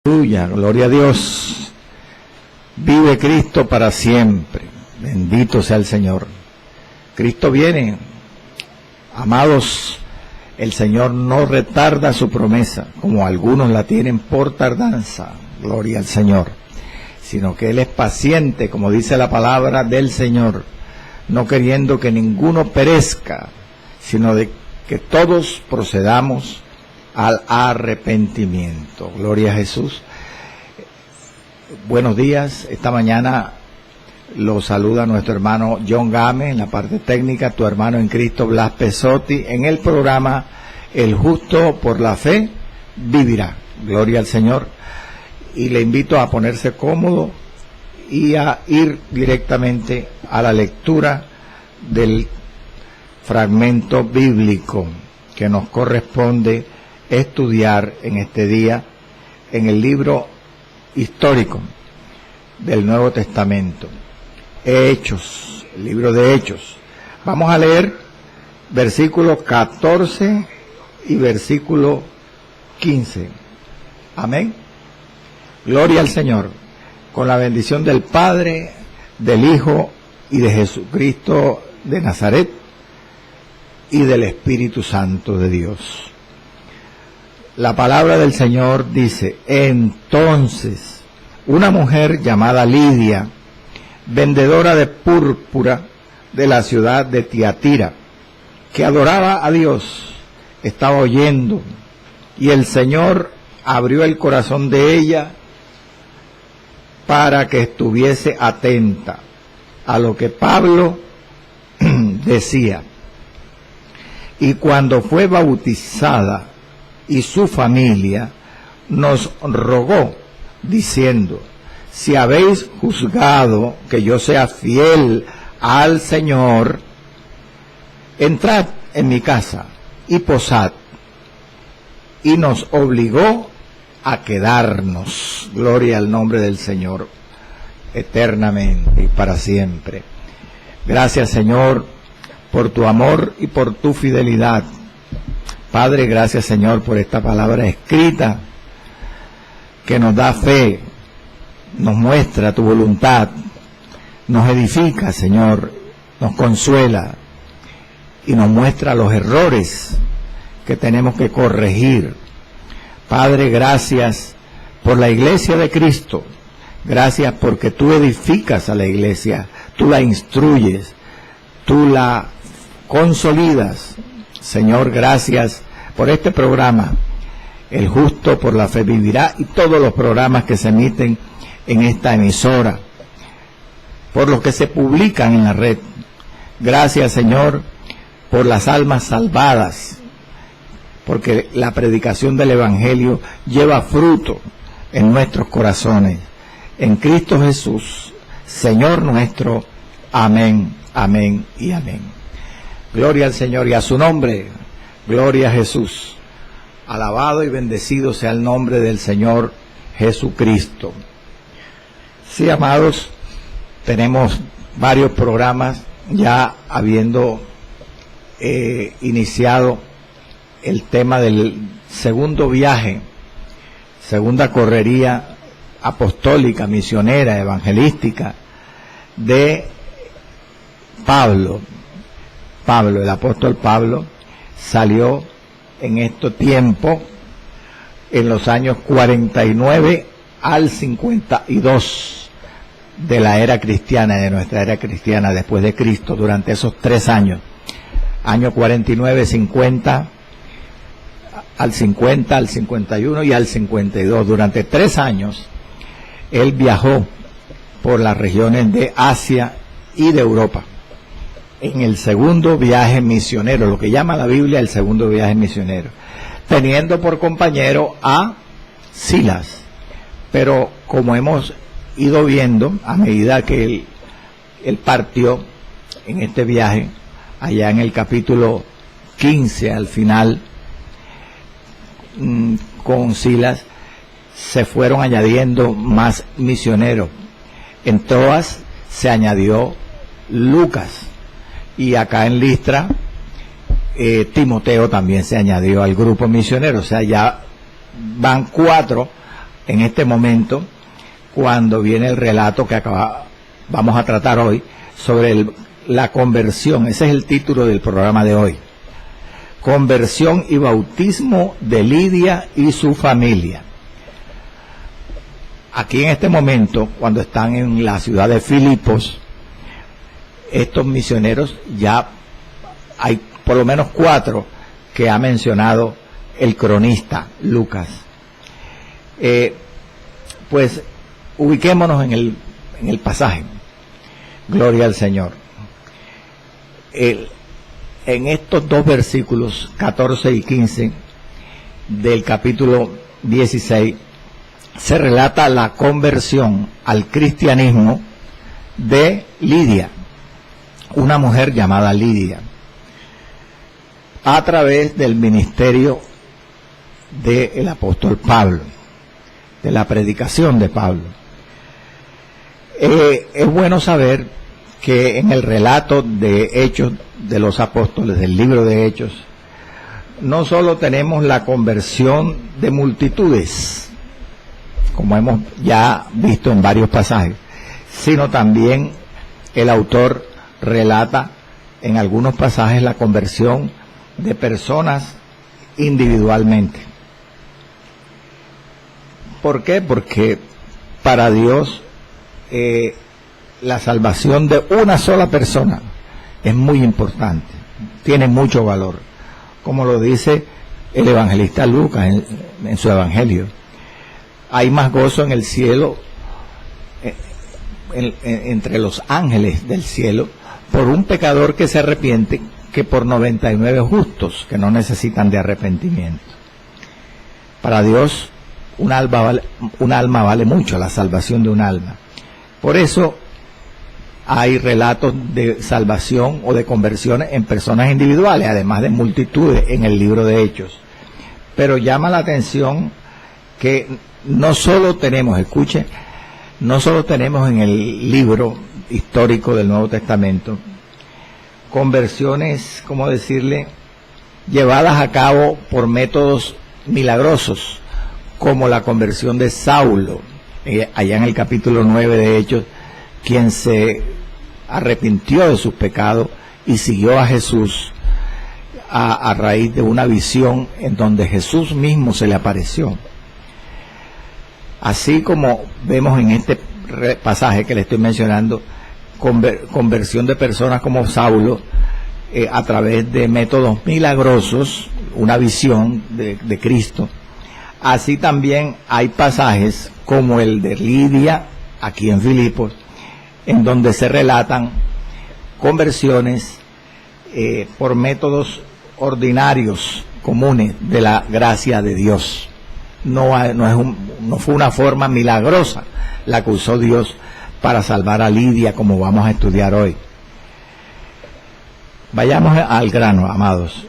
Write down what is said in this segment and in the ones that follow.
Aleluya, gloria a Dios. Vive Cristo para siempre. Bendito sea el Señor. Cristo viene. Amados, el Señor no retarda su promesa, como algunos la tienen por tardanza, gloria al Señor, sino que Él es paciente, como dice la palabra del Señor, no queriendo que ninguno perezca, sino de que todos procedamos al arrepentimiento. Gloria a Jesús. Buenos días. Esta mañana lo saluda nuestro hermano John Game en la parte técnica, tu hermano en Cristo Blas Pesotti, en el programa El Justo por la Fe Vivirá. Gloria al Señor. Y le invito a ponerse cómodo y a ir directamente a la lectura del fragmento bíblico que nos corresponde estudiar en este día en el libro histórico del Nuevo Testamento, Hechos, el libro de Hechos. Vamos a leer versículo 14 y versículo 15. Amén. Gloria al Señor. Con la bendición del Padre, del Hijo y de Jesucristo de Nazaret y del Espíritu Santo de Dios. La palabra del Señor dice: entonces, una mujer llamada Lidia, vendedora de púrpura de la ciudad de Tiatira, que adoraba a Dios, estaba oyendo, y el Señor abrió el corazón de ella para que estuviese atenta a lo que Pablo decía. Y cuando fue bautizada y su familia, nos rogó diciendo: si habéis juzgado que yo sea fiel al Señor, entrad en mi casa y posad. Y nos obligó a quedarnos. Gloria al nombre del Señor, eternamente y para siempre. Gracias, Señor, por tu amor y por tu fidelidad. Padre, gracias, Señor, por esta palabra escrita que nos da fe, nos muestra tu voluntad, nos edifica, Señor, nos consuela y nos muestra los errores que tenemos que corregir. Padre, gracias por la iglesia de Cristo. Gracias porque tú edificas a la iglesia, tú la instruyes, tú la consolidas. Señor, gracias por este programa, El Justo por la Fe Vivirá, y todos los programas que se emiten en esta emisora, por los que se publican en la red. Gracias, Señor, por las almas salvadas, porque la predicación del Evangelio lleva fruto en nuestros corazones. En Cristo Jesús, Señor nuestro. Amén, amén y amén. Gloria al Señor y a su nombre. Gloria a Jesús. Alabado y bendecido sea el nombre del Señor Jesucristo. Sí, amados, tenemos varios programas ya habiendo iniciado el tema del segundo viaje, segunda correría apostólica, misionera, evangelística de Pablo. El apóstol Pablo salió en este tiempo, en los años 49 al 52 de la era cristiana, de nuestra era cristiana después de Cristo, durante esos 3 años, año 49, 50, al 50, al 51 y al 52. Durante 3 años, él viajó por las regiones de Asia y de Europa, en el segundo viaje misionero, lo que llama la Biblia el segundo viaje misionero, teniendo por compañero a Silas. Pero como hemos ido viendo, a medida que él partió en este viaje, allá en el capítulo 15 al final, con Silas se fueron añadiendo más misioneros. En Troas se añadió Lucas, y acá en Listra Timoteo también se añadió al grupo misionero. O sea, ya van 4 en este momento cuando viene el relato que vamos a tratar hoy sobre la conversión. Ese es el título del programa de hoy. Conversión y bautismo de Lidia y su familia. Aquí en este momento, cuando están en la ciudad de Filipos, estos misioneros, ya hay por lo menos 4 que ha mencionado el cronista Lucas. Pues ubiquémonos en el pasaje. Gloria al Señor. En estos 2 versículos, 14 y 15 del capítulo 16, se relata la conversión al cristianismo de Lidia, una mujer llamada Lidia, a través del ministerio del apóstol Pablo, de la predicación de Pablo. Es bueno saber que en el relato de Hechos de los Apóstoles, del libro de Hechos, no solo tenemos la conversión de multitudes, como hemos ya visto en varios pasajes, sino también el autor relata en algunos pasajes la conversión de personas individualmente. ¿Por qué? Porque para Dios la salvación de una sola persona es muy importante, tiene mucho valor, como lo dice el evangelista Lucas en su evangelio. Hay más gozo en el cielo, entre los ángeles del cielo, por un pecador que se arrepiente, que por 99 justos que no necesitan de arrepentimiento. Para Dios, un alma vale mucho, la salvación de un alma. Por eso hay relatos de salvación o de conversiones en personas individuales, además de multitudes en el libro de Hechos. Pero llama la atención que no solo tenemos, escuche, no solo tenemos en el libro histórico del Nuevo Testamento conversiones, ¿cómo decirle?, llevadas a cabo por métodos milagrosos, como la conversión de Saulo, allá en el capítulo 9 de Hechos, quien se arrepintió de sus pecados y siguió a Jesús a raíz de una visión en donde Jesús mismo se le apareció. Así como vemos en este pasaje que le estoy mencionando, conversión de personas como Saulo a través de métodos milagrosos, una visión de Cristo. Así también hay pasajes como el de Lidia, aquí en Filipos, en donde se relatan conversiones por métodos ordinarios, comunes de la gracia de Dios. No fue una forma milagrosa la que usó Dios para salvar a Lidia, como vamos a estudiar hoy. Vayamos al grano, amados.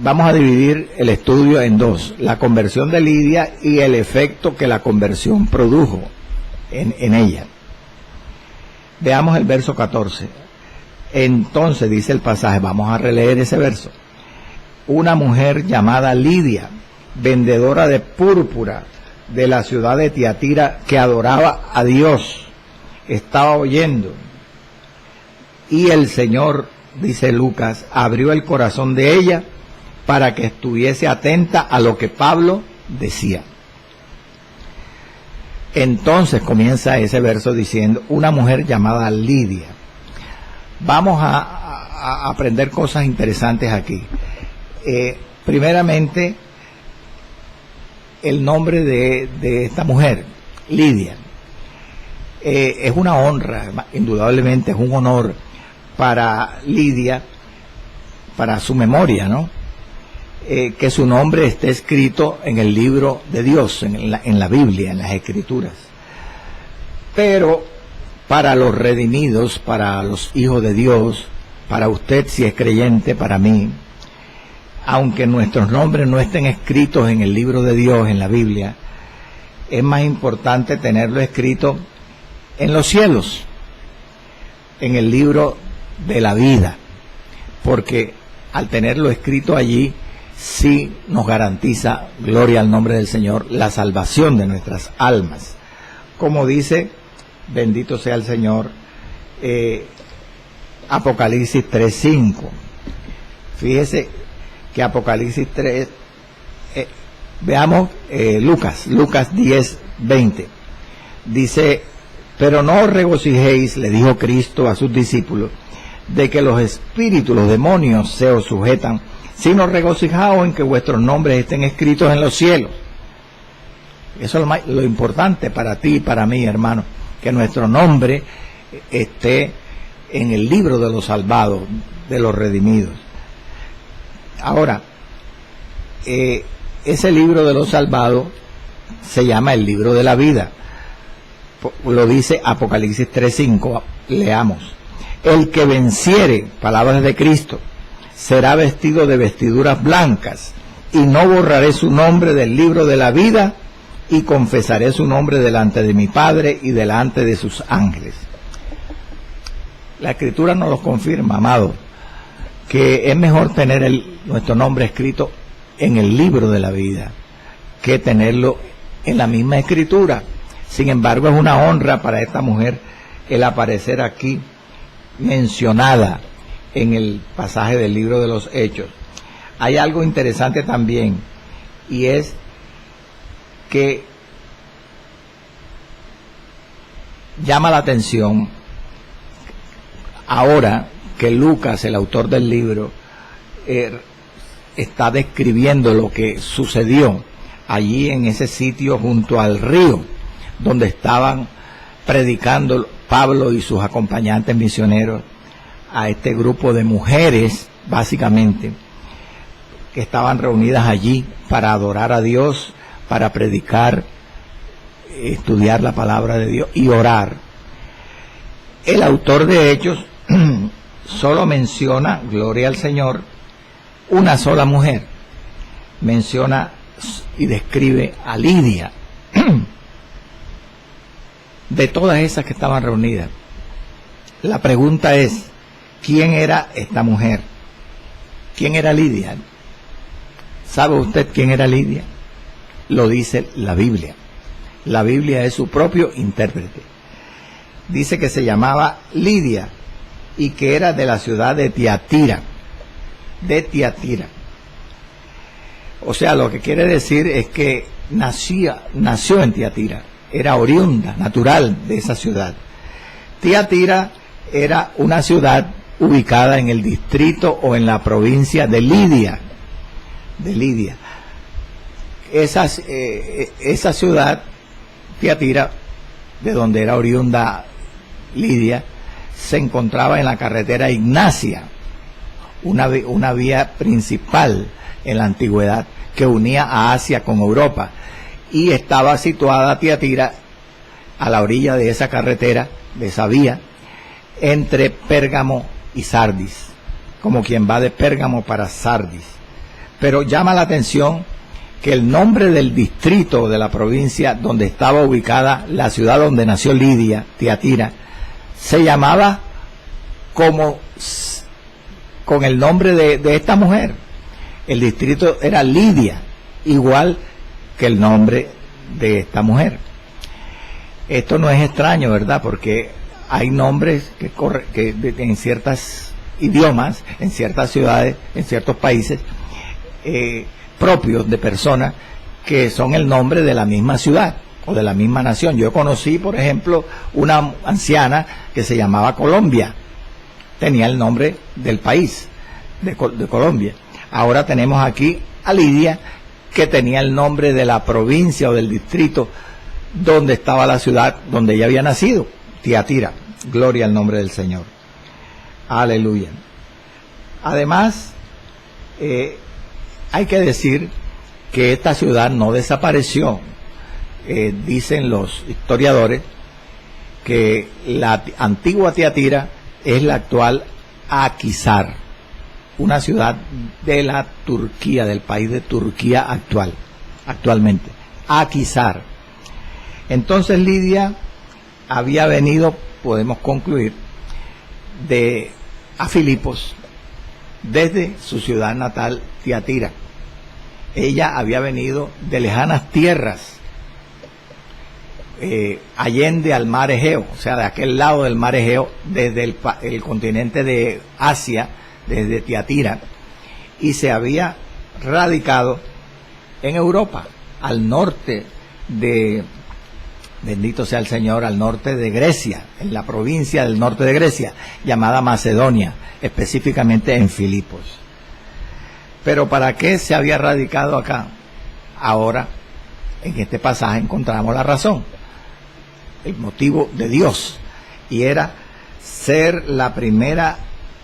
Vamos a dividir el estudio en 2, la conversión de Lidia y el efecto que la conversión produjo en ella. Veamos el verso 14. Entonces, dice el pasaje, vamos a releer ese verso. Una mujer llamada Lidia, vendedora de púrpura de la ciudad de Tiatira, que adoraba a Dios, estaba oyendo, y el Señor, dice Lucas, abrió el corazón de ella para que estuviese atenta a lo que Pablo decía. Entonces comienza ese verso diciendo, una mujer llamada Lidia. Vamos a aprender cosas interesantes aquí. Primeramente, el nombre de esta mujer, Lidia. Es una honra, indudablemente es un honor para Lidia, para su memoria, ¿no? Que su nombre esté escrito en el libro de Dios, en la Biblia, en las Escrituras. Pero para los redimidos, para los hijos de Dios, para usted si es creyente, para mí, aunque nuestros nombres no estén escritos en el libro de Dios, en la Biblia, es más importante tenerlo escrito en los cielos, en el libro de la vida, porque al tenerlo escrito allí sí nos garantiza, gloria al nombre del Señor, la salvación de nuestras almas. Como dice, bendito sea el Señor, Apocalipsis 3:5. Fíjese que Apocalipsis 3, veamos Lucas 10:20. Dice, pero no os regocijéis, le dijo Cristo a sus discípulos, de que los espíritus, los demonios se os sujetan, sino regocijaos en que vuestros nombres estén escritos en los cielos. Eso es lo importante para ti y para mí, hermano, que nuestro nombre esté en el libro de los salvados, de los redimidos. Ahora, ese libro de los salvados se llama el libro de la vida. Lo dice Apocalipsis 3:5, leamos. El que venciere, palabras de Cristo, será vestido de vestiduras blancas, y no borraré su nombre del libro de la vida, y confesaré su nombre delante de mi Padre y delante de sus ángeles. La Escritura nos lo confirma, amado, que es mejor tener nuestro nombre escrito en el libro de la vida que tenerlo en la misma Escritura. Sin embargo, es una honra para esta mujer el aparecer aquí mencionada en el pasaje del libro de los Hechos. Hay algo interesante también, y es que llama la atención ahora que Lucas, el autor del libro, está describiendo lo que sucedió allí en ese sitio junto al río, donde estaban predicando Pablo y sus acompañantes misioneros a este grupo de mujeres, básicamente, que estaban reunidas allí para adorar a Dios, para predicar, estudiar la palabra de Dios y orar. El autor de Hechos solo menciona, gloria al Señor, una sola mujer. Menciona y describe a Lidia. De todas esas que estaban reunidas, la pregunta es, ¿quién era esta mujer? ¿Quién era Lidia? ¿Sabe usted quién era Lidia? Lo dice la Biblia. La Biblia es su propio intérprete. Dice que se llamaba Lidia y que era de la ciudad de Tiatira. De Tiatira. O sea, lo que quiere decir es que nació en Tiatira. Era oriunda, natural de esa ciudad. Tiatira era una ciudad ubicada en el distrito o en la provincia de Lidia. De Lidia. Esa ciudad, Tiatira, de donde era oriunda Lidia, se encontraba en la carretera Ignacia, una vía principal en la antigüedad que unía a Asia con Europa, y estaba situada Tiatira a la orilla de esa carretera, de esa vía, entre Pérgamo y Sardis, como quien va de Pérgamo para Sardis. Pero llama la atención que el nombre del distrito de la provincia donde estaba ubicada la ciudad donde nació Lidia, Tiatira, se llamaba con el nombre de esta mujer. El distrito era Lidia, igual que el nombre de esta mujer. Esto no es extraño, ¿verdad? Porque hay nombres que en ciertos idiomas, en ciertas ciudades, en ciertos países, propios de personas que son el nombre de la misma ciudad o de la misma nación. Yo conocí, por ejemplo, una anciana que se llamaba Colombia, tenía el nombre del país de Colombia. Ahora tenemos aquí a Lidia, que tenía el nombre de la provincia o del distrito donde estaba la ciudad donde ella había nacido, Tiatira. Gloria al nombre del Señor. Aleluya. Además, hay que decir que esta ciudad no desapareció. Dicen los historiadores que la antigua Tiatira es la actual Akhisar, una ciudad de la Turquía, del país de Turquía actualmente. Akhisar. Entonces Lidia había venido, podemos concluir, a Filipos, desde su ciudad natal, Tiatira, ella había venido de lejanas tierras, allende al mar Egeo, o sea, de aquel lado del mar Egeo, desde el continente de Asia, desde Tiatira, y se había radicado en Europa, al norte de, bendito sea el Señor, al norte de Grecia, en la provincia del norte de Grecia, llamada Macedonia, específicamente en Filipos. Pero ¿para qué se había radicado acá? Ahora, en este pasaje encontramos la razón, el motivo de Dios, y era ser la primera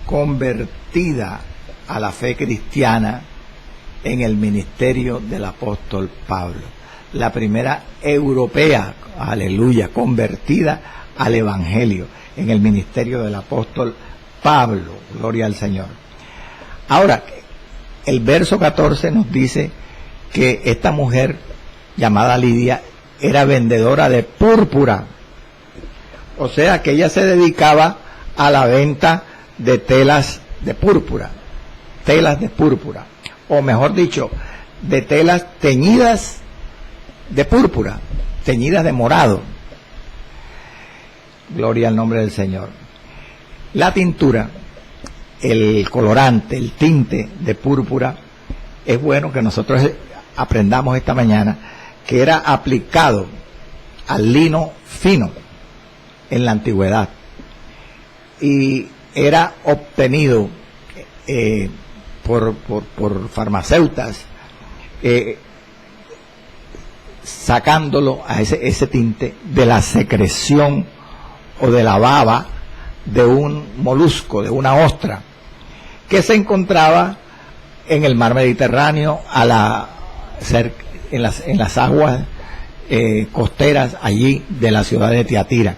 convertida a la fe cristiana en el ministerio del apóstol Pablo, la primera europea, aleluya, convertida al evangelio en el ministerio del apóstol Pablo, gloria al Señor. Ahora, el verso 14 nos dice que esta mujer llamada Lidia era vendedora de púrpura, o sea que ella se dedicaba a la venta de telas de púrpura, o mejor dicho, de telas teñidas de púrpura, teñidas de morado. Gloria al nombre del Señor. La tintura, el colorante, el tinte de púrpura, es bueno que nosotros aprendamos esta mañana que era aplicado al lino fino en la antigüedad y era obtenido por farmacéutas, sacándolo a ese tinte de la secreción o de la baba de un molusco, de una ostra, que se encontraba en el mar Mediterráneo, en las aguas costeras allí de la ciudad de Tiatira.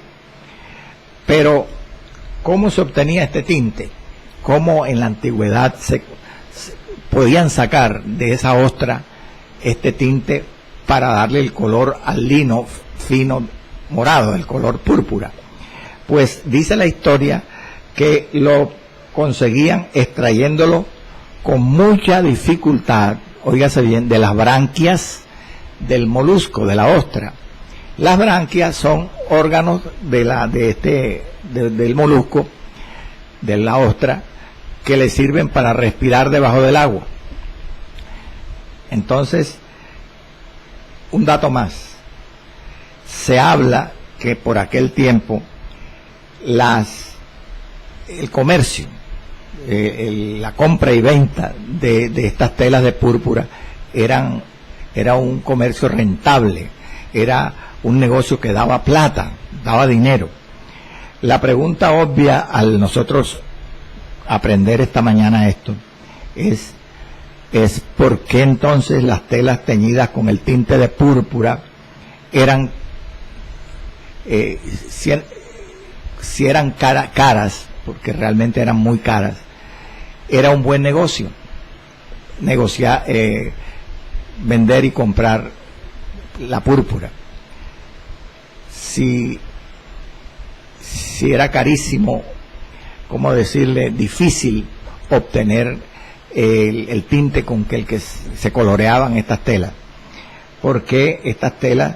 Pero, ¿cómo se obtenía este tinte? ¿Cómo en la antigüedad se podían sacar de esa ostra este tinte para darle el color al lino fino morado, el color púrpura? Pues dice la historia que lo conseguían extrayéndolo con mucha dificultad, óigase bien, de las branquias del molusco, de la ostra. Las branquias son órganos del molusco, de la ostra, que le sirven para respirar debajo del agua. Entonces, un dato más. Se habla que por aquel tiempo el comercio, la compra y venta de estas telas de púrpura era un comercio rentable, era un negocio que daba plata, daba dinero. La pregunta obvia al nosotros aprender esta mañana esto es ¿por qué entonces las telas teñidas con el tinte de púrpura eran si eran caras, porque realmente eran muy caras, era un buen negocio negociar, vender y comprar la púrpura? Si era carísimo, ¿cómo decirle?, difícil obtener el tinte con el que se coloreaban estas telas, porque estas telas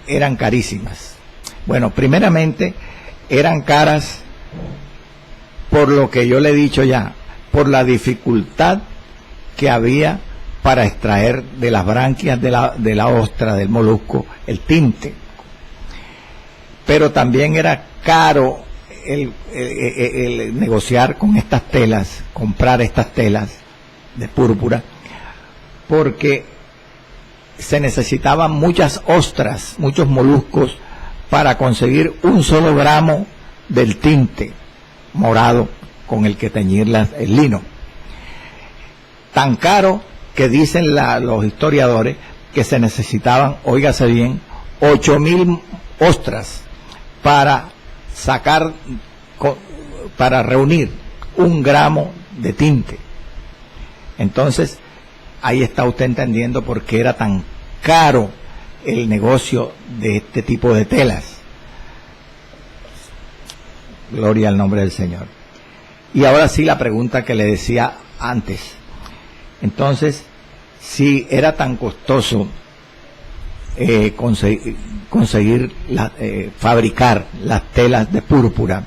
eran carísimas. Bueno, primeramente eran caras por lo que yo le he dicho ya, por la dificultad que había para extraer de las branquias de la ostra, del molusco, el tinte. Pero también era caro el negociar con estas telas, comprar estas telas de púrpura, porque se necesitaban muchas ostras, muchos moluscos, para conseguir un solo gramo del tinte morado con el que teñir el lino. Tan caro que dicen los historiadores que se necesitaban, óigase bien, 8,000 ostras para reunir un gramo de tinte. Entonces, ahí está usted entendiendo por qué era tan caro el negocio de este tipo de telas. Gloria al nombre del Señor. Y ahora sí, la pregunta que le decía antes. Entonces, si era tan costoso conseguir fabricar las telas de púrpura,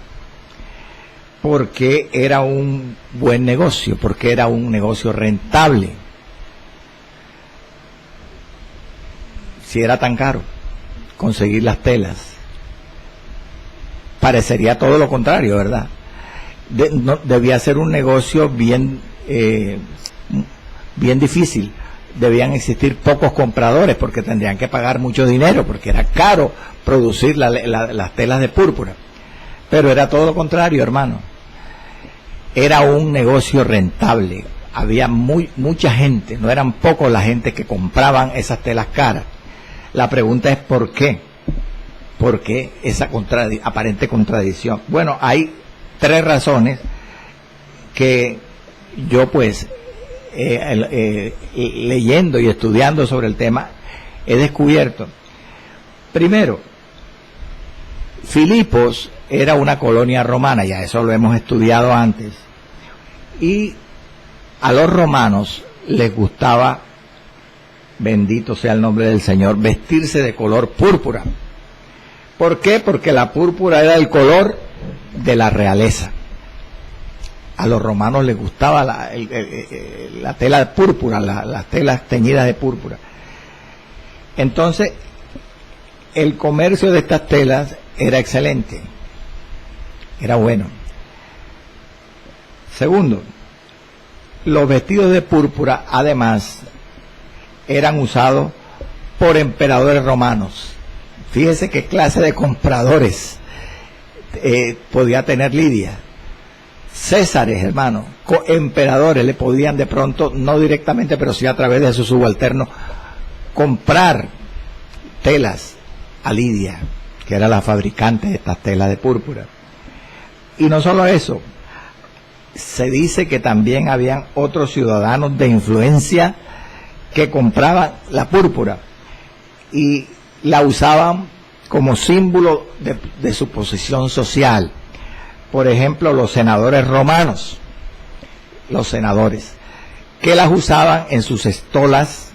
porque era un buen negocio, porque era un negocio rentable. Si era tan caro conseguir las telas, parecería todo lo contrario, ¿verdad? Debía ser un negocio bien difícil. Debían existir pocos compradores porque tendrían que pagar mucho dinero, porque era caro producir las telas de púrpura. Pero era todo lo contrario, hermano. Era un negocio rentable. Había mucha gente, no eran pocos la gente que compraban esas telas caras. La pregunta es ¿por qué? ¿Por qué esa aparente contradicción? Bueno, hay 3 razones que yo pues leyendo y estudiando sobre el tema he descubierto. Primero, Filipos era una colonia romana, ya eso lo hemos estudiado antes, y a los romanos les gustaba, bendito sea el nombre del Señor, vestirse de color púrpura. ¿Por qué? Porque la púrpura era el color de la realeza. A los romanos les gustaba la tela de púrpura, las telas teñidas de púrpura. Entonces, el comercio de estas telas era excelente, era bueno. Segundo, los vestidos de púrpura, además, eran usados por emperadores romanos. Fíjese qué clase de compradores podía tener Lidia. Césares, hermano, emperadores le podían de pronto, no directamente, pero sí a través de sus subalternos, comprar telas a Lidia, que era la fabricante de estas telas de púrpura. Y no solo eso, se dice que también habían otros ciudadanos de influencia que compraban la púrpura y la usaban como símbolo de su posición social. Por ejemplo, los senadores romanos, los senadores, que las usaban en sus estolas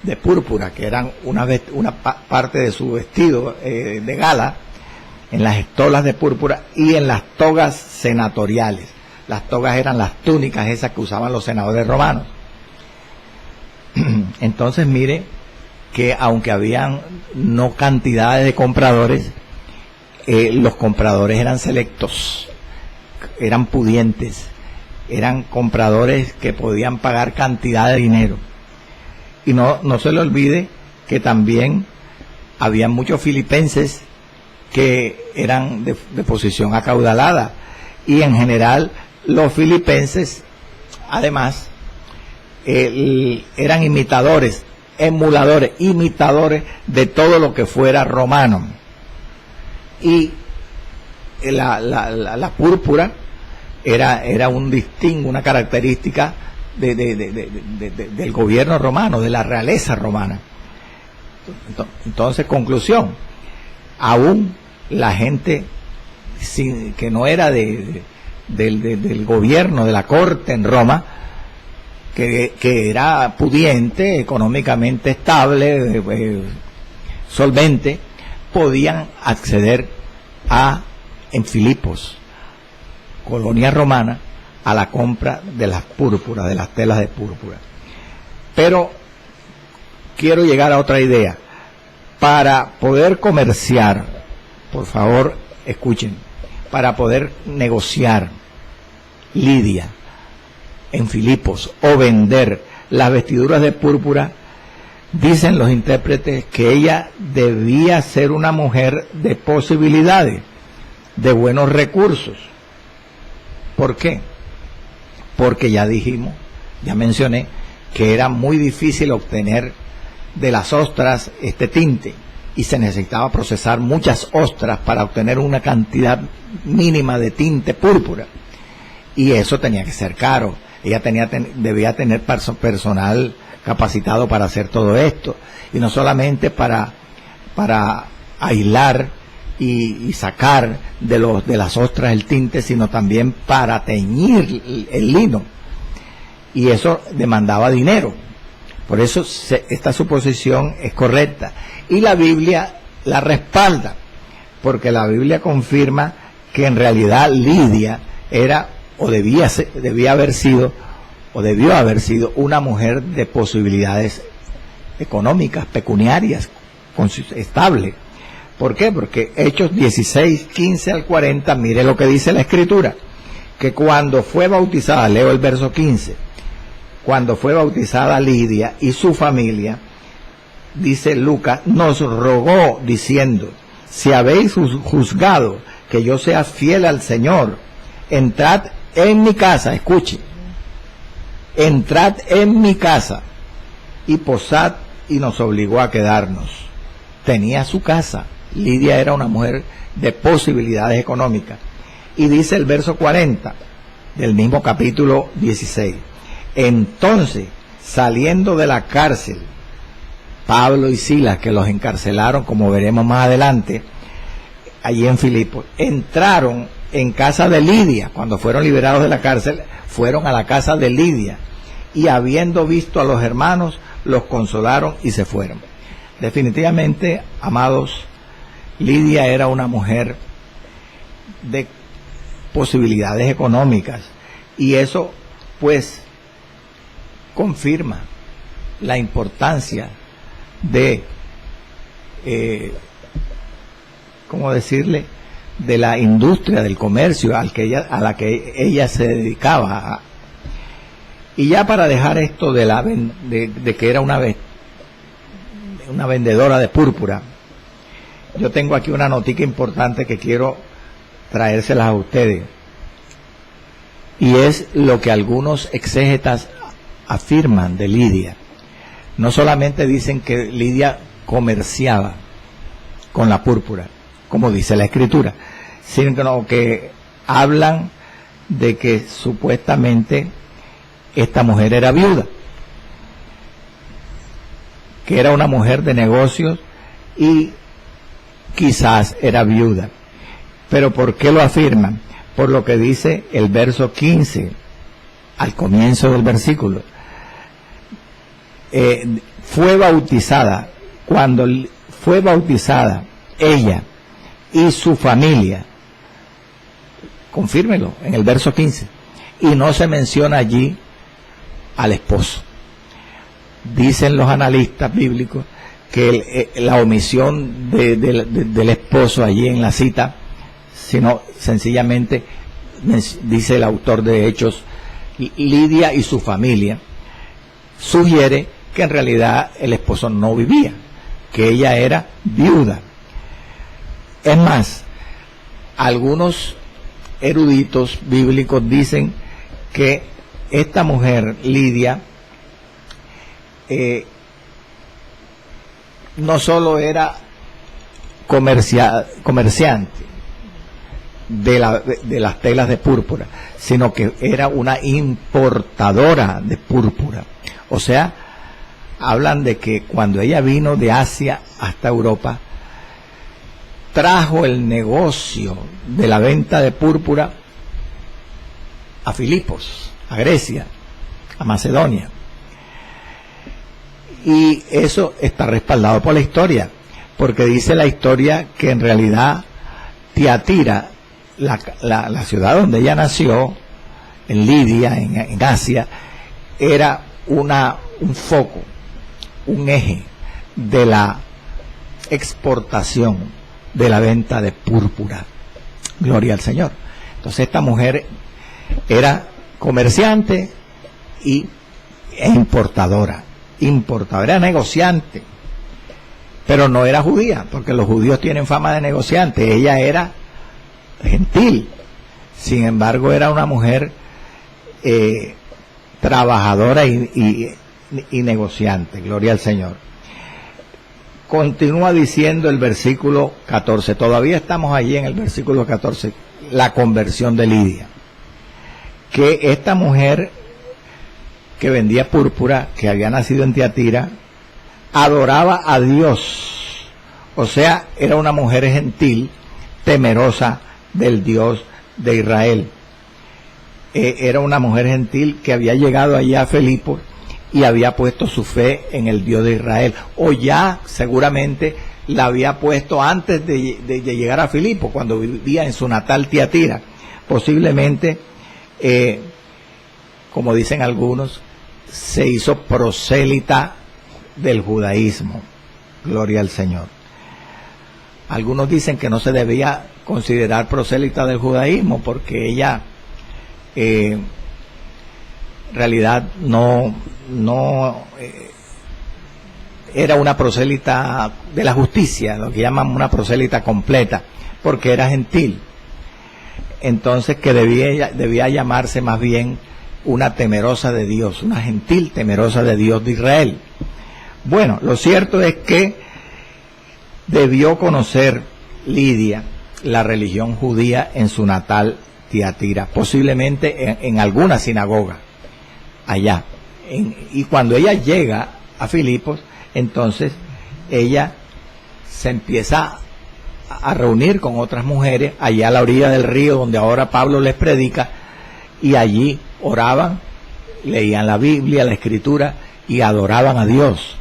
de púrpura, que eran una parte de su vestido de gala, en las estolas de púrpura y en las togas senatoriales. Las togas eran las túnicas esas que usaban los senadores romanos. Entonces mire que aunque habían no cantidades de compradores, los compradores eran selectos, eran pudientes, eran compradores que podían pagar cantidad de dinero. Y no se le olvide que también había muchos filipenses que eran de posición acaudalada, y en general los filipenses además eran imitadores, emuladores, imitadores de todo lo que fuera romano. Y la púrpura era un distingo, una característica del gobierno romano, de la realeza romana. Entonces, conclusión, aún la gente que no era del gobierno, de la corte en Roma, que era pudiente, económicamente estable, solvente, podían acceder en Filipos, colonia romana, a la compra de las púrpuras, de las telas de púrpura. Pero quiero llegar a otra idea. Para poder comerciar, por favor, escuchen, para poder negociar Lidia en Filipos o vender las vestiduras de púrpura, dicen los intérpretes que ella debía ser una mujer de posibilidades, de buenos recursos. ¿Por qué? Porque ya dijimos, ya mencioné, que era muy difícil obtener de las ostras este tinte, y se necesitaba procesar muchas ostras para obtener una cantidad mínima de tinte púrpura, y eso tenía que ser caro. Ella debía tener personal capacitado para hacer todo esto, y no solamente para aislar y sacar de las ostras el tinte, sino también para teñir el lino. y eso demandaba dinero. Por eso esta suposición es correcta. Y la Biblia la respalda, porque la Biblia confirma que en realidad Lidia era, o debió haber sido una mujer de posibilidades económicas, pecuniarias, estable. ¿Por qué? Porque Hechos 16, 15 al 40, mire lo que dice la Escritura, que cuando fue bautizada, leo el verso 15, cuando fue bautizada Lidia y su familia, dice Lucas, nos rogó diciendo, si habéis juzgado que yo sea fiel al Señor, entrad en mi casa, escuche, entrad en mi casa y posad, y nos obligó a quedarnos. Tenía su casa. Lidia era una mujer de posibilidades económicas. Y dice el verso 40 del mismo capítulo 16. Entonces, saliendo de la cárcel, Pablo y Silas, que los encarcelaron, como veremos más adelante, allí en Filipos, entraron en casa de Lidia. Cuando fueron liberados de la cárcel, fueron a la casa de Lidia, y habiendo visto a los hermanos, los consolaron y se fueron. Definitivamente, amados, Lidia era una mujer de posibilidades económicas, y eso pues confirma la importancia de ¿cómo decirle?, de la industria del comercio a la que ella se dedicaba. Y ya para dejar esto de que era una vendedora de púrpura, yo tengo aquí una notica importante que quiero traérselas a ustedes, y es lo que algunos exégetas afirman de Lidia. No solamente dicen que Lidia comerciaba con la púrpura, como dice la Escritura, sino que hablan de que supuestamente esta mujer era viuda, que era una mujer de negocios y quizás era viuda. Pero ¿por qué lo afirman? Por lo que dice el verso 15, al comienzo del versículo. Fue bautizada, cuando fue bautizada ella y su familia, confírmelo en el verso 15, y no se menciona allí al esposo. Dicen los analistas bíblicos que la omisión del esposo allí en la cita, sino sencillamente dice el autor de Hechos, Lidia y su familia, sugiere que en realidad el esposo no vivía, que ella era viuda. Es más, algunos eruditos bíblicos dicen que esta mujer, Lidia, no solo era comerciante de las telas de púrpura, sino que era una importadora de púrpura. O sea, hablan de que cuando ella vino de Asia hasta Europa, trajo el negocio de la venta de púrpura a Filipos, a Grecia, a Macedonia. Y eso está respaldado por la historia, porque dice la historia que en realidad Tiatira, la ciudad donde ella nació, en Lidia, en Asia, era un foco, un eje de la exportación de la venta de púrpura. Gloria al Señor. Entonces esta mujer era comerciante e importadora, era negociante, pero no era judía, porque los judíos tienen fama de negociante. Ella era gentil, sin embargo era una mujer trabajadora y negociante. Gloria al Señor. Continúa diciendo el versículo 14, todavía estamos allí en el versículo 14, la conversión de Lidia, que esta mujer que vendía púrpura, que había nacido en Tiatira, adoraba a Dios, o sea, era una mujer gentil, temerosa del Dios de Israel. era una mujer gentil que había llegado allá a Filipos y había puesto su fe en el Dios de Israel, o ya seguramente la había puesto antes de llegar a Filipos, cuando vivía en su natal Tiatira. Posiblemente, como dicen algunos, se hizo prosélita del judaísmo. Gloria al Señor. Algunos dicen que no se debía considerar prosélita del judaísmo porque ella en realidad no era una prosélita de la justicia, lo que llaman una prosélita completa, porque era gentil. Entonces que debía llamarse más bien una temerosa de Dios, una gentil temerosa de Dios de Israel. Bueno, lo cierto es que debió conocer Lidia la religión judía en su natal Tiatira, posiblemente en alguna sinagoga allá. Y cuando ella llega a Filipos, entonces ella se empieza a reunir con otras mujeres allá a la orilla del río donde ahora Pablo les predica, y allí oraban, leían la Biblia, la Escritura y adoraban a Dios.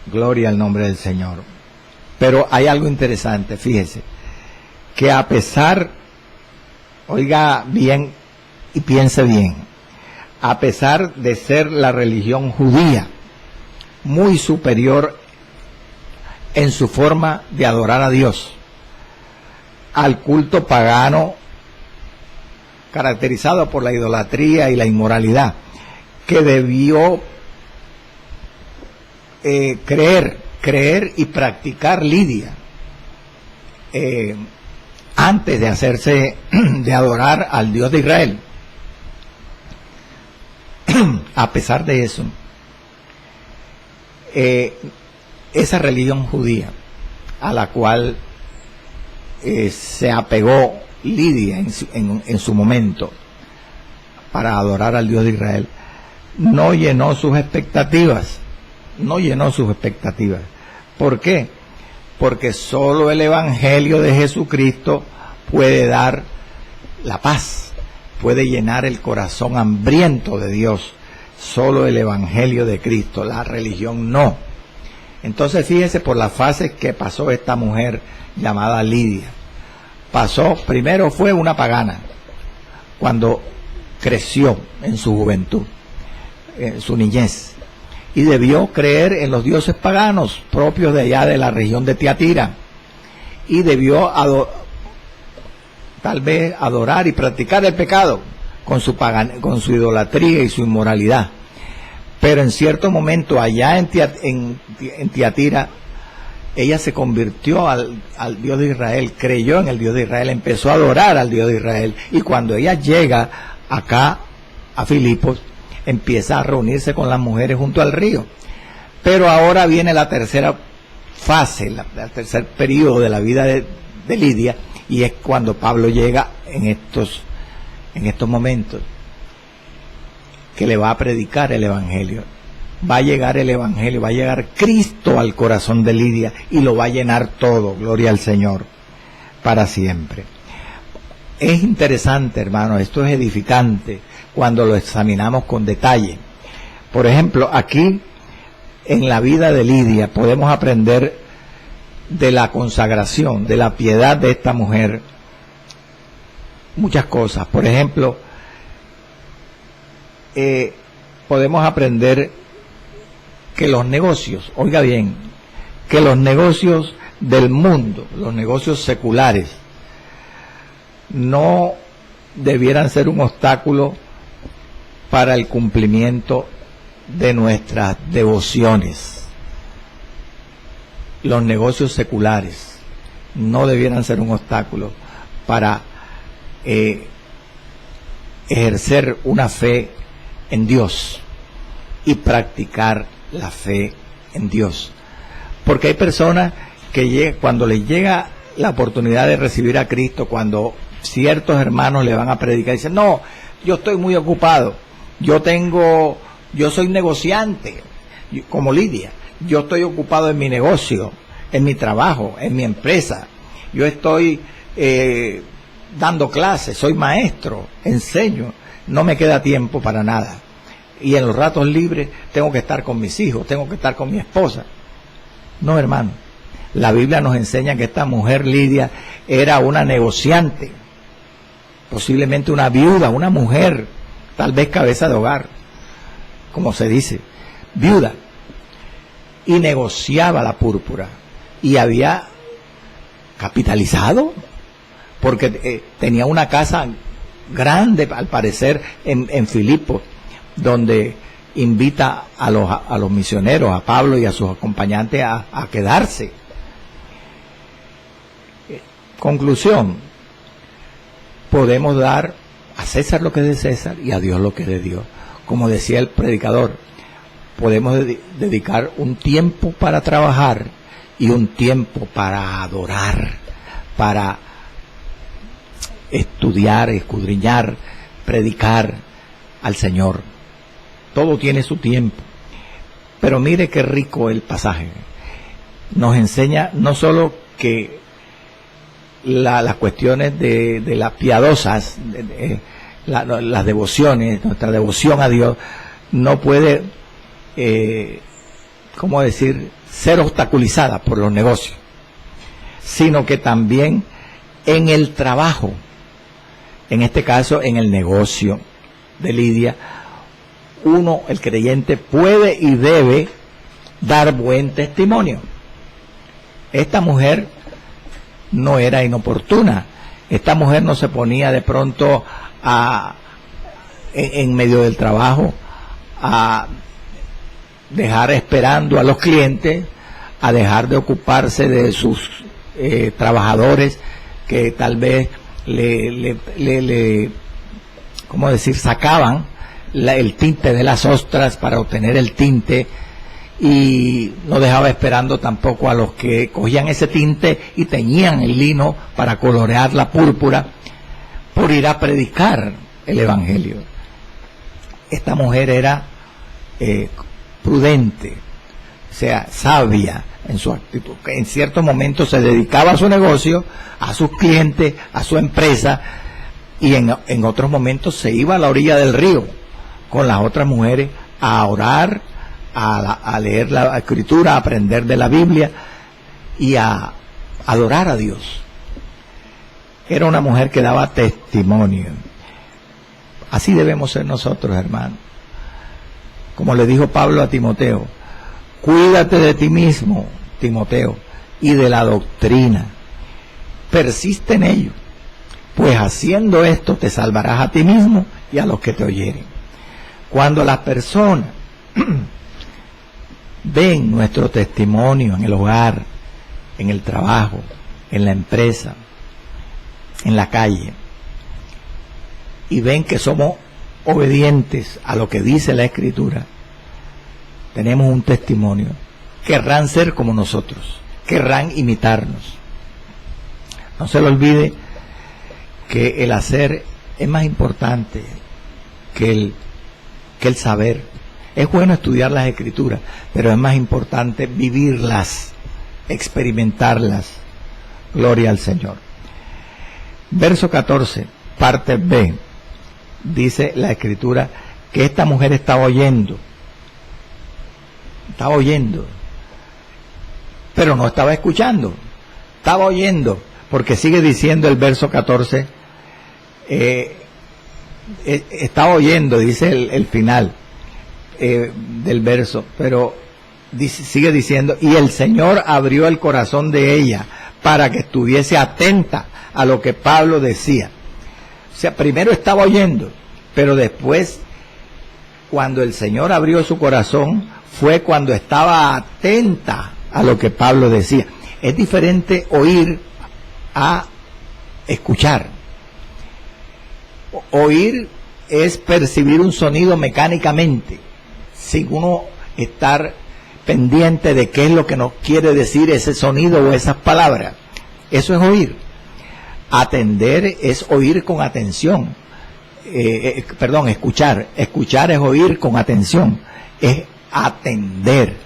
Gloria al nombre del Señor. Pero hay algo interesante, fíjese, que a pesar, oiga bien y piense bien, a pesar de ser la religión judía muy superior en su forma de adorar a Dios al culto pagano caracterizado por la idolatría y la inmoralidad, que debió creer y practicar Lidia antes de hacerse, de adorar al Dios de Israel. A pesar de eso, esa religión judía a la cual se apegó Lidia en su momento para adorar al Dios de Israel, no llenó sus expectativas. ¿Por qué? Porque solo el Evangelio de Jesucristo puede dar la paz, puede llenar el corazón hambriento de Dios. Solo el Evangelio de Cristo, la religión no. Entonces fíjese por las fases que pasó esta mujer llamada Lidia. Primero fue una pagana, cuando creció en su juventud, en su niñez, y debió creer en los dioses paganos propios de allá de la región de Tiatira, y debió tal vez adorar y practicar el pecado con su idolatría y su inmoralidad. Pero en cierto momento allá en Tiatira, ella se convirtió al Dios de Israel, creyó en el Dios de Israel, empezó a adorar al Dios de Israel, y cuando ella llega acá a Filipos, empieza a reunirse con las mujeres junto al río. Pero ahora viene la tercera fase, el tercer periodo de la vida de Lidia, y es cuando Pablo llega en estos momentos, que le va a predicar el Evangelio. Va a llegar el Evangelio, va a llegar Cristo al corazón de Lidia y lo va a llenar todo, gloria al Señor, para siempre. Es interesante, hermano, esto es edificante cuando lo examinamos con detalle. Por ejemplo, aquí en la vida de Lidia podemos aprender de la consagración, de la piedad de esta mujer, muchas cosas. Por ejemplo, podemos aprender que los negocios, oiga bien, que los negocios del mundo, los negocios seculares, no debieran ser un obstáculo para el cumplimiento de nuestras devociones. Los negocios seculares no debieran ser un obstáculo para ejercer una fe en Dios y practicar la fe en Dios. Porque hay personas que cuando les llega la oportunidad de recibir a Cristo, cuando ciertos hermanos le van a predicar, dicen: no, yo estoy muy ocupado, yo soy negociante, como Lidia, yo estoy ocupado en mi negocio, en mi trabajo, en mi empresa, yo estoy dando clases, soy maestro, enseño, no me queda tiempo para nada. Y en los ratos libres tengo que estar con mis hijos, tengo que estar con mi esposa. No, hermano. La Biblia nos enseña que esta mujer Lidia era una negociante, posiblemente una viuda, una mujer, tal vez cabeza de hogar, como se dice, viuda, y negociaba la púrpura, y había capitalizado, porque tenía una casa grande, al parecer, en Filipos, donde invita a los misioneros, a Pablo y a sus acompañantes a quedarse. Conclusión, podemos dar a César lo que es de César y a Dios lo que es de Dios. Como decía el predicador, podemos dedicar un tiempo para trabajar y un tiempo para adorar, para estudiar, escudriñar, predicar al Señor. Todo tiene su tiempo. Pero mire qué rico el pasaje. Nos enseña no solo que las cuestiones de las piadosas, las devociones, nuestra devoción a Dios no puede, ¿cómo decir?, ser obstaculizada por los negocios, sino que también en el trabajo, en este caso en el negocio de Lidia, uno, el creyente, puede y debe dar buen testimonio. Esta mujer no era inoportuna. Esta mujer no se ponía de pronto en medio del trabajo a dejar esperando a los clientes, a dejar de ocuparse de sus trabajadores que tal vez ¿cómo decir?, sacaban el tinte de las ostras para obtener el tinte, y no dejaba esperando tampoco a los que cogían ese tinte y teñían el lino para colorear la púrpura por ir a predicar el evangelio. Esta mujer era prudente, o sea, sabia en su actitud, que en ciertos momentos se dedicaba a su negocio, a sus clientes, a su empresa, y en otros momentos se iba a la orilla del río con las otras mujeres a orar, a leer la escritura, a aprender de la Biblia y a adorar a Dios. Era una mujer que daba testimonio. Así debemos ser nosotros, hermanos. Como le dijo Pablo a Timoteo, cuídate de ti mismo, Timoteo, y de la doctrina. Persiste en ello, pues haciendo esto te salvarás a ti mismo y a los que te oyeren. Cuando las personas ven nuestro testimonio en el hogar, en el trabajo, en la empresa, en la calle, y ven que somos obedientes a lo que dice la Escritura, tenemos un testimonio. Querrán ser como nosotros, querrán imitarnos. No se le olvide que el hacer es más importante que el saber. Es bueno estudiar las Escrituras, pero es más importante vivirlas, experimentarlas. Gloria al Señor. Verso 14, parte B, dice la Escritura que esta mujer estaba oyendo, pero no estaba escuchando, estaba oyendo, porque sigue diciendo el verso 14, estaba oyendo, dice el final del verso, pero sigue diciendo, y el Señor abrió el corazón de ella para que estuviese atenta a lo que Pablo decía. O sea, primero estaba oyendo, pero después, cuando el Señor abrió su corazón, fue cuando estaba atenta a lo que Pablo decía. Es diferente oír a escuchar. Oír es percibir un sonido mecánicamente, sin uno estar pendiente de qué es lo que nos quiere decir ese sonido o esas palabras. Eso es oír. Atender es oír con atención. Escuchar. Escuchar es oír con atención. Es atender.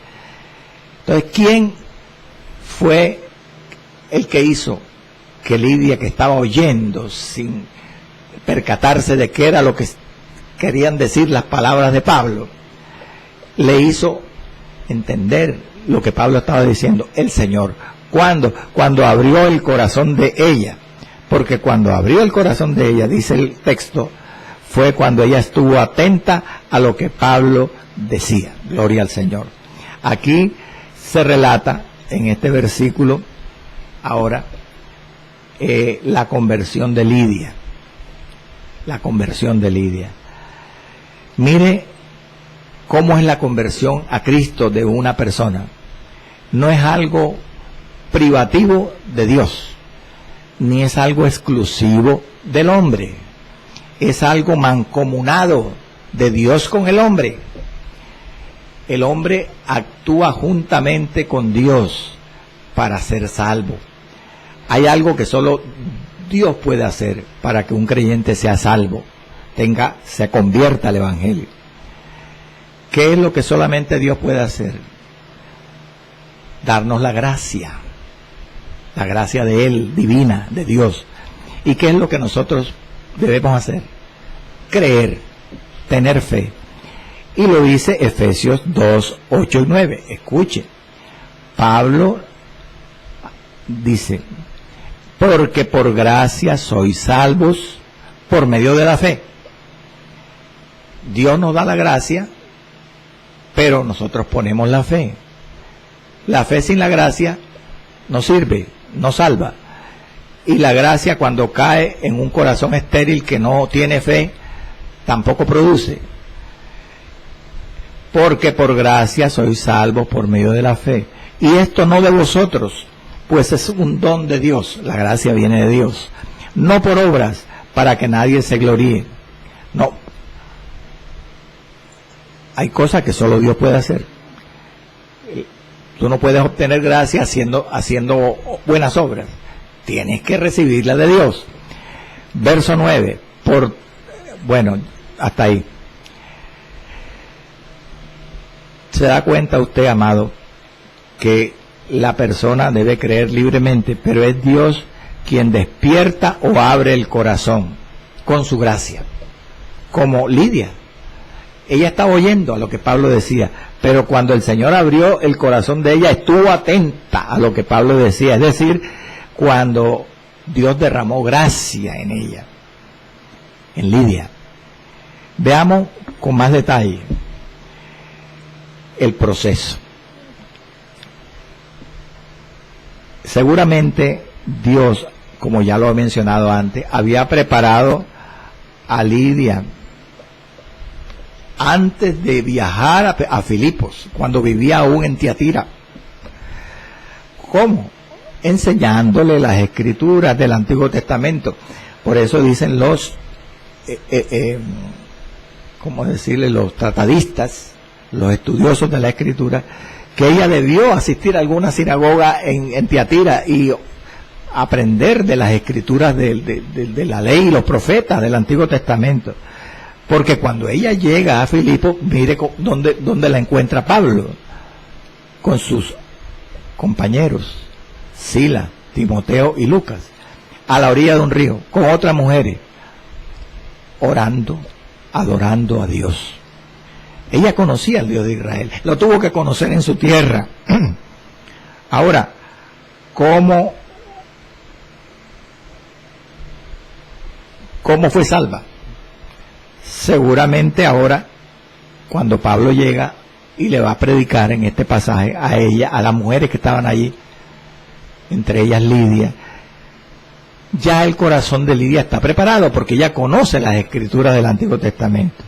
Entonces, ¿quién fue el que hizo que Lidia, que estaba oyendo sin percatarse de qué era lo que querían decir las palabras de Pablo, le hizo entender lo que Pablo estaba diciendo, el Señor. Cuando abrió el corazón de ella, porque cuando abrió el corazón de ella, dice el texto, fue cuando ella estuvo atenta a lo que Pablo decía. Gloria al Señor. Aquí se relata en este versículo ahora la conversión de Lidia. La conversión de Lidia. Mire cómo es la conversión a Cristo de una persona. No es algo privativo de Dios, ni es algo exclusivo del hombre. Es algo mancomunado de Dios con el hombre. El hombre actúa juntamente con Dios para ser salvo. Hay algo que solo Dios puede hacer para que un creyente sea salvo, se convierta al Evangelio. ¿Qué es lo que solamente Dios puede hacer? Darnos la gracia de Él, divina, de Dios. ¿Y qué es lo que nosotros debemos hacer? Creer, tener fe. Y lo dice Efesios 2, 8 y 9. Escuche, Pablo dice, porque por gracia sois salvos por medio de la fe. Dios nos da la gracia, pero nosotros ponemos la fe. La fe sin la gracia no sirve, no salva. Y la gracia, cuando cae en un corazón estéril que no tiene fe, tampoco produce. Porque por gracia sois salvos por medio de la fe. Y esto no de vosotros, pues es un don de Dios. La gracia viene de Dios. No por obras, para que nadie se gloríe. No. Hay cosas que solo Dios puede hacer. Tú no puedes obtener gracia haciendo buenas obras. Tienes que recibirla de Dios. Verso 9. Hasta ahí. ¿Se da cuenta usted, amado, que la persona debe creer libremente, pero es Dios quien despierta o abre el corazón con su gracia? Como Lidia. Ella estaba oyendo a lo que Pablo decía, pero cuando el Señor abrió el corazón de ella, estuvo atenta a lo que Pablo decía. Es decir, cuando Dios derramó gracia en ella, en Lidia. Veamos con más detalle el proceso. Seguramente Dios, como ya lo he mencionado antes, había preparado a Lidia antes de viajar a Filipos, cuando vivía aún en Tiatira. ¿Cómo? Enseñándole las escrituras del Antiguo Testamento. Por eso dicen los los tratadistas, los estudiosos de la escritura, que ella debió asistir a alguna sinagoga en Tiatira y aprender de las escrituras de la ley y los profetas del Antiguo Testamento. Porque cuando ella llega a Filipos, mire dónde la encuentra Pablo, con sus compañeros, Sila, Timoteo y Lucas, a la orilla de un río, con otras mujeres, orando, adorando a Dios. Ella conocía al Dios de Israel, lo tuvo que conocer en su tierra. Ahora, ¿cómo fue salva? Seguramente ahora, cuando Pablo llega y le va a predicar en este pasaje a ella, a las mujeres que estaban allí, entre ellas Lidia, ya el corazón de Lidia está preparado porque ella conoce las escrituras del Antiguo Testamento.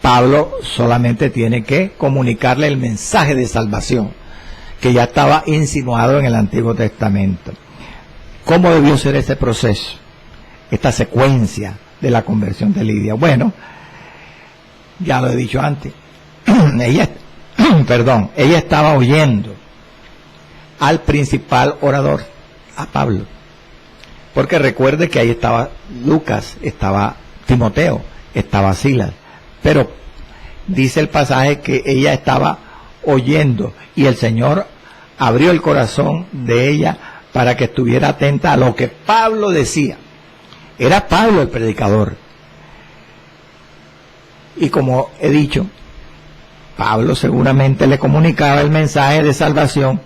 Pablo solamente tiene que comunicarle el mensaje de salvación que ya estaba insinuado en el Antiguo Testamento. ¿Cómo debió ser ese proceso? Esta secuencia de la conversión de Lidia. Bueno, ya lo he dicho antes. Ella estaba oyendo al principal orador, a Pablo. Porque recuerde que ahí estaba Lucas, estaba Timoteo, estaba Silas. Pero dice el pasaje que ella estaba oyendo y el Señor abrió el corazón de ella para que estuviera atenta a lo que Pablo decía. Era Pablo el predicador. Y como he dicho, Pablo seguramente le comunicaba el mensaje de salvación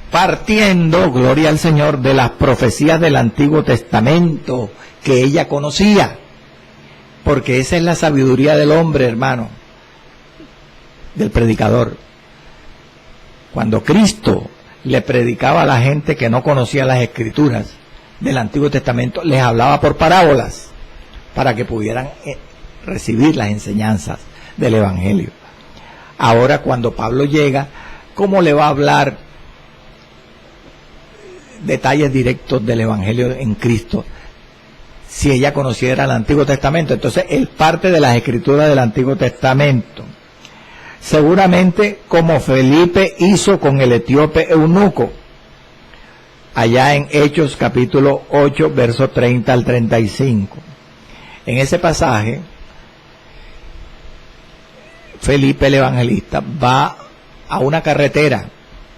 partiendo, gloria al Señor, de las profecías del Antiguo Testamento que ella conocía. Porque esa es la sabiduría del hombre, hermano, del predicador. Cuando Cristo le predicaba a la gente que no conocía las Escrituras del Antiguo Testamento, les hablaba por parábolas para que pudieran recibir las enseñanzas del Evangelio. Ahora, cuando Pablo llega, ¿cómo le va a hablar detalles directos del Evangelio en Cristo si ella conociera el Antiguo Testamento? Entonces, él parte de las Escrituras del Antiguo Testamento. Seguramente como Felipe hizo con el etíope eunuco, allá en Hechos capítulo 8, verso 30 al 35. En ese pasaje, Felipe el evangelista va a una carretera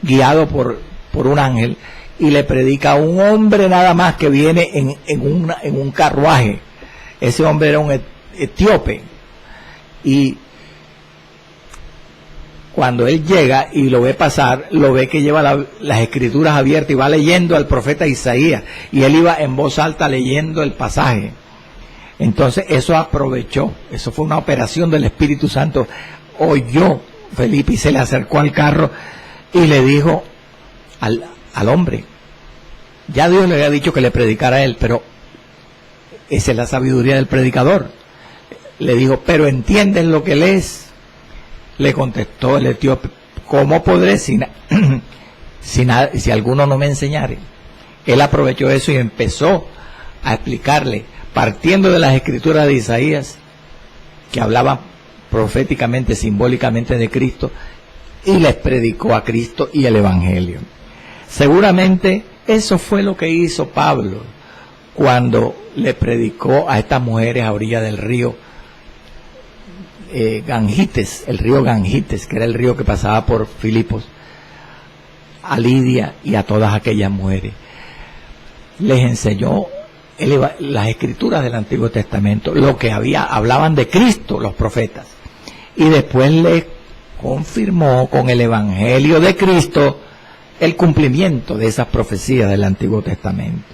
guiado por un ángel y le predica a un hombre nada más que viene en un carruaje. Ese hombre era un etíope, y cuando él llega y lo ve pasar, lo ve que lleva las escrituras abiertas y va leyendo al profeta Isaías, y él iba en voz alta leyendo el pasaje. Entonces eso aprovechó, eso fue una operación del Espíritu Santo. Oyó Felipe y se le acercó al carro y le dijo al hombre, ya Dios le había dicho que le predicara a él, pero esa es la sabiduría del predicador. Le dijo, pero ¿entienden lo que lees? Le contestó el etíope, ¿cómo podré si alguno no me enseñare? Él aprovechó eso y empezó a explicarle, partiendo de las escrituras de Isaías, que hablaban proféticamente, simbólicamente de Cristo, y les predicó a Cristo y el Evangelio. Seguramente eso fue lo que hizo Pablo cuando le predicó a estas mujeres a orilla del río Gangites, el río Gangites, que era el río que pasaba por Filipos, a Lidia y a todas aquellas mujeres. Les enseñó las escrituras del Antiguo Testamento, lo que hablaban de Cristo los profetas, y después les confirmó con el Evangelio de Cristo el cumplimiento de esas profecías del Antiguo Testamento.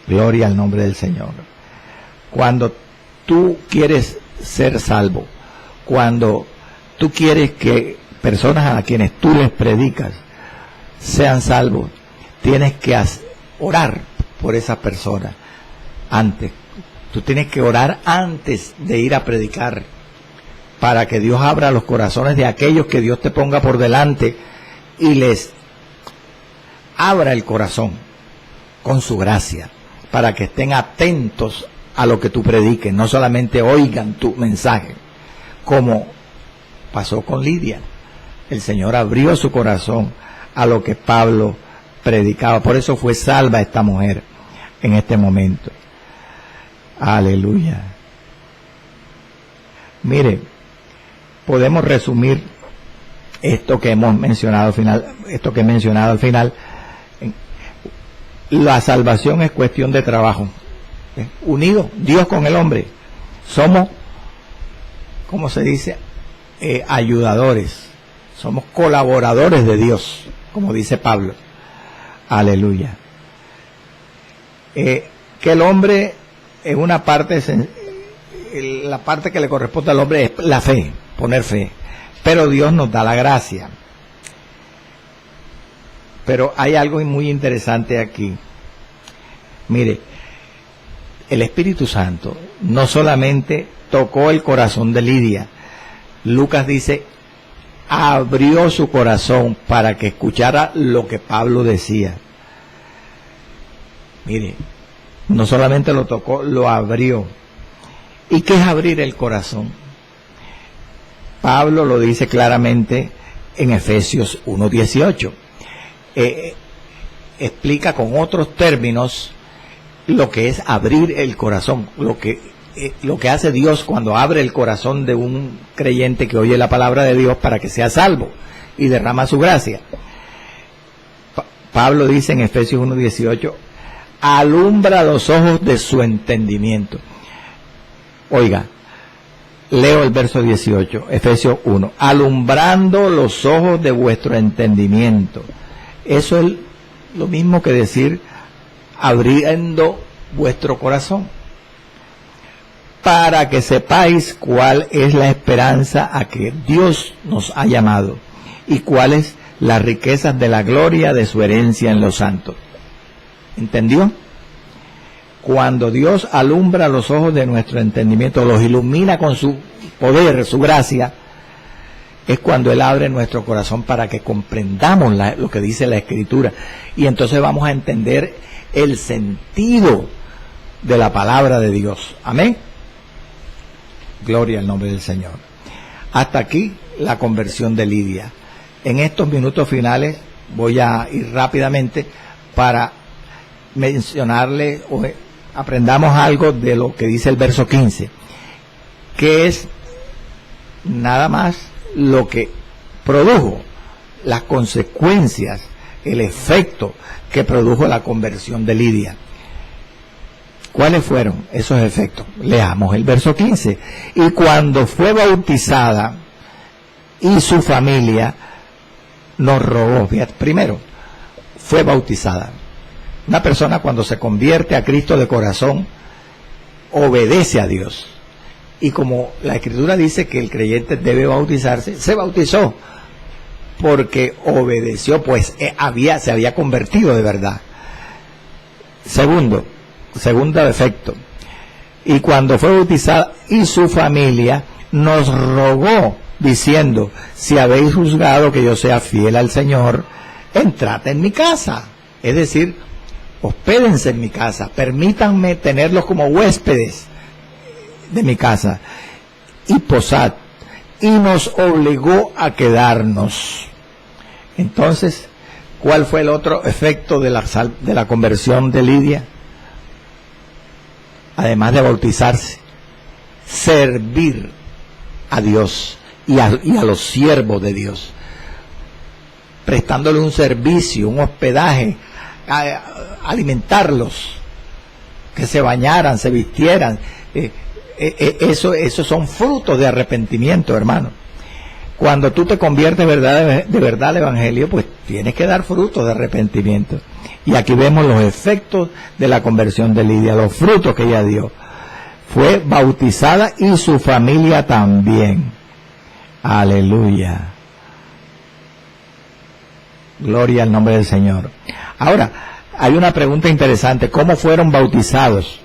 Gloria al nombre del Señor. Cuando tú quieres ser salvo, cuando tú quieres que personas a quienes tú les predicas sean salvos, tienes que orar por esas personas antes. Tú tienes que orar antes de ir a predicar, para que Dios abra los corazones de aquellos que Dios te ponga por delante y les abra el corazón con su gracia, para que estén atentos a lo que tú prediques, no solamente oigan tu mensaje, como pasó con Lidia. El Señor abrió su corazón a lo que Pablo predicaba, por eso fue salva esta mujer en este momento. Aleluya. Mire, podemos resumir esto que hemos mencionado al final, La salvación es cuestión de trabajo. Unido Dios con el hombre, somos, ¿cómo se dice? Ayudadores, somos colaboradores de Dios, como dice Pablo. Aleluya. Que el hombre, en una parte, la parte que le corresponde al hombre es la fe, poner fe, pero Dios nos da la gracia. Pero hay algo muy interesante aquí. Mire, el Espíritu Santo no solamente tocó el corazón de Lidia, Lucas dice, abrió su corazón para que escuchara lo que Pablo decía. Mire, no solamente lo tocó, lo abrió. ¿Y qué es abrir el corazón? Pablo lo dice claramente en Efesios 1:18. Explica con otros términos lo que es abrir el corazón, lo que hace Dios cuando abre el corazón de un creyente que oye la palabra de Dios para que sea salvo y derrama su gracia. Pablo dice en Efesios 1:18, alumbra los ojos de su entendimiento. Oiga, leo el verso 18, Efesios 1, alumbrando los ojos de vuestro entendimiento. Eso es lo mismo que decir abriendo vuestro corazón, para que sepáis cuál es la esperanza a que Dios nos ha llamado y cuáles las riquezas de la gloria de su herencia en los santos. ¿Entendió? Cuando Dios alumbra los ojos de nuestro entendimiento, los ilumina con su poder, su gracia, es cuando Él abre nuestro corazón para que comprendamos lo que dice la Escritura. Y entonces vamos a entender el sentido de la palabra de Dios. Amén. Gloria al nombre del Señor. Hasta aquí la conversión de Lidia. En estos minutos finales voy a ir rápidamente para mencionarle o aprendamos algo de lo que dice el verso 15, que es nada más lo que produjo, las consecuencias, el efecto que produjo la conversión de Lidia. ¿Cuáles fueron esos efectos? Leamos el verso 15. Y cuando fue bautizada y su familia nos rogó. Fíjate, primero, fue bautizada. Una persona cuando se convierte a Cristo de corazón, obedece a Dios. Y como la Escritura dice que el creyente debe bautizarse, se bautizó porque obedeció, pues se había convertido de verdad. Segundo efecto, y cuando fue bautizada y su familia nos rogó diciendo, si habéis juzgado que yo sea fiel al Señor, entrad en mi casa. Es decir, hospédense en mi casa, permítanme tenerlos como huéspedes de mi casa, y posad. Y nos obligó a quedarnos. Entonces, ¿cuál fue el otro efecto de la conversión de Lidia? Además de bautizarse, servir a Dios y a los siervos de Dios, prestándole un servicio, un hospedaje, alimentarlos, que se bañaran, se vistieran. Eso son frutos de arrepentimiento, hermano. Cuando tú te conviertes de verdad al Evangelio, pues tienes que dar frutos de arrepentimiento. Y aquí vemos los efectos de la conversión de Lidia, los frutos que ella dio. Fue bautizada y su familia también. Aleluya. Gloria al nombre del Señor. Ahora, hay una pregunta interesante. ¿Cómo fueron bautizados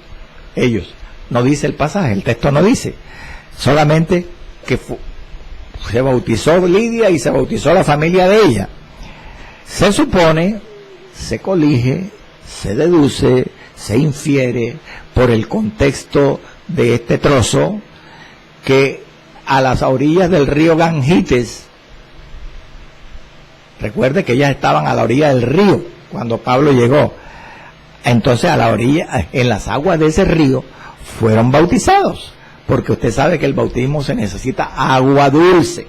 ellos? No dice el pasaje, el texto no dice. Solamente que se bautizó Lidia y se bautizó la familia de ella. Se supone, se colige, se deduce, se infiere por el contexto de este trozo que a las orillas del río Gangites, recuerde que ellas estaban a la orilla del río cuando Pablo llegó, entonces a la orilla, en las aguas de ese río fueron bautizados, porque usted sabe que el bautismo se necesita agua dulce,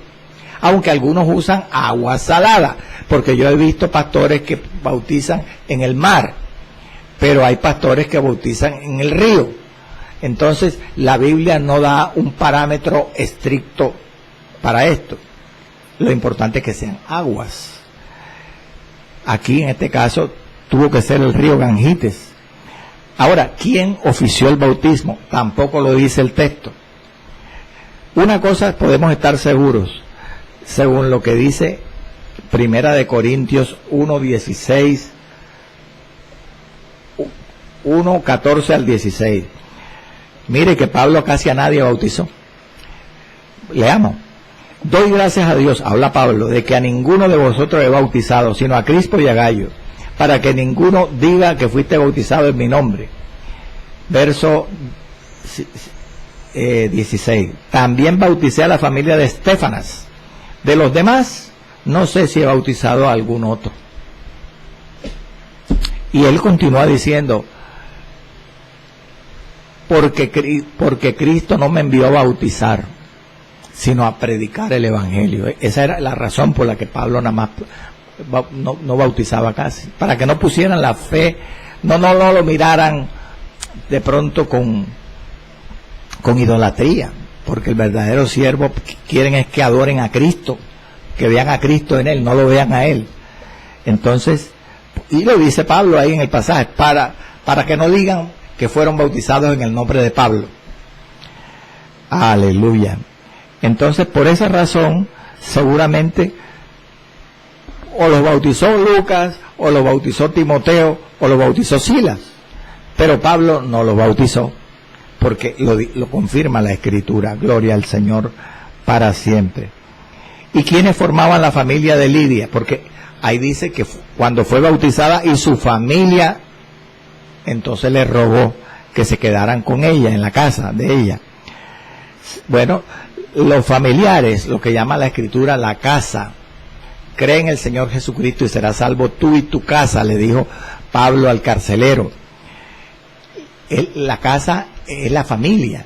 aunque algunos usan agua salada, porque yo he visto pastores que bautizan en el mar, pero hay pastores que bautizan en el río. Entonces la Biblia no da un parámetro estricto para esto. Lo importante es que sean aguas. Aquí en este caso tuvo que ser el río Gangites. Ahora, ¿quién ofició el bautismo? Tampoco lo dice el texto. Una cosa podemos estar seguros, según lo que dice Primera de Corintios 1:16, 1:14 al 16. Mire que Pablo casi a nadie bautizó. Leamos. Doy gracias a Dios, habla Pablo, de que a ninguno de vosotros he bautizado, sino a Crispo y a Gallo, para que ninguno diga que fuiste bautizado en mi nombre. Verso 16. También bauticé a la familia de Estéfanas. De los demás, no sé si he bautizado a algún otro. Y él continúa diciendo, porque Cristo no me envió a bautizar, sino a predicar el Evangelio. Esa era la razón por la que Pablo nada más no bautizaba casi, para que no pusieran la fe, no lo miraran de pronto con idolatría, porque el verdadero siervo quieren es que adoren a Cristo, que vean a Cristo en él, no lo vean a él. Entonces, y lo dice Pablo ahí en el pasaje, para que no digan que fueron bautizados en el nombre de Pablo. Aleluya. Entonces, por esa razón, seguramente o los bautizó Lucas, o los bautizó Timoteo, o los bautizó Silas, pero Pablo no los bautizó, porque lo confirma la Escritura. Gloria al Señor para siempre. ¿Y quiénes formaban la familia de Lidia? Porque ahí dice que cuando fue bautizada y su familia, entonces le rogó que se quedaran con ella, en la casa de ella. Bueno, los familiares, lo que llama la Escritura la casa, cree en el Señor Jesucristo y serás salvo tú y tu casa, le dijo Pablo al carcelero. La casa es la familia,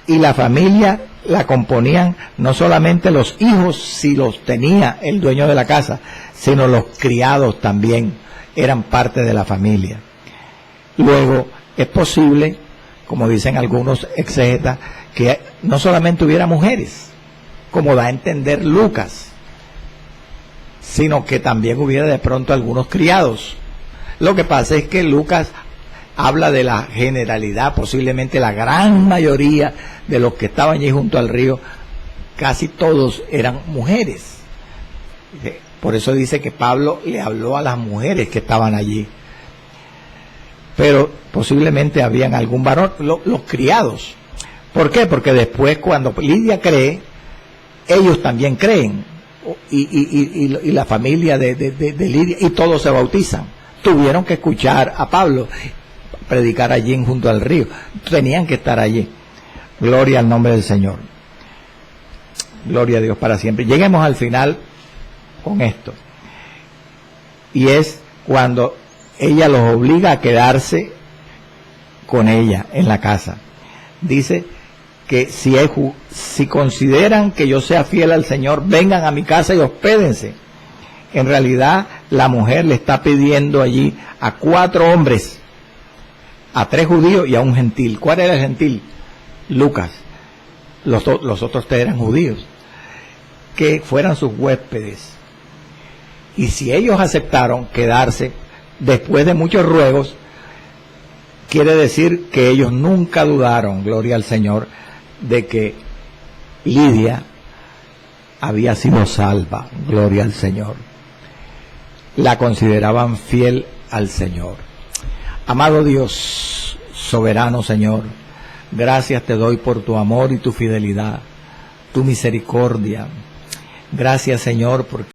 y la familia la componían no solamente los hijos, si los tenía el dueño de la casa, sino los criados también eran parte de la familia. Luego, es posible, como dicen algunos exegetas, que no solamente hubiera mujeres, como da a entender Lucas, sino que también hubiera de pronto algunos criados. Lo que pasa es que Lucas habla de la generalidad, posiblemente la gran mayoría de los que estaban allí junto al río, casi todos eran mujeres. Por eso dice que Pablo le habló a las mujeres que estaban allí. Pero posiblemente habían algún varón, los criados. ¿Por qué? Porque después, cuando Lidia cree, ellos también creen, y la familia de Lidia, y todos se bautizan. Tuvieron que escuchar a Pablo predicar allí junto al río, tenían que estar allí. Gloria al nombre del Señor, gloria a Dios para siempre. Lleguemos al final con esto, y es cuando ella los obliga a quedarse con ella en la casa. Dice que si consideran que yo sea fiel al Señor, vengan a mi casa y hospédense. En realidad, la mujer le está pidiendo allí a 4 hombres, a 3 judíos y a un gentil. ¿Cuál era el gentil? Lucas. Los otros 3 eran judíos, que fueran sus huéspedes. Y si ellos aceptaron quedarse después de muchos ruegos, quiere decir que ellos nunca dudaron, gloria al Señor, de que Lidia había sido salva, gloria al Señor. La consideraban fiel al Señor. Amado Dios, soberano Señor, gracias te doy por tu amor y tu fidelidad, tu misericordia. Gracias, Señor, porque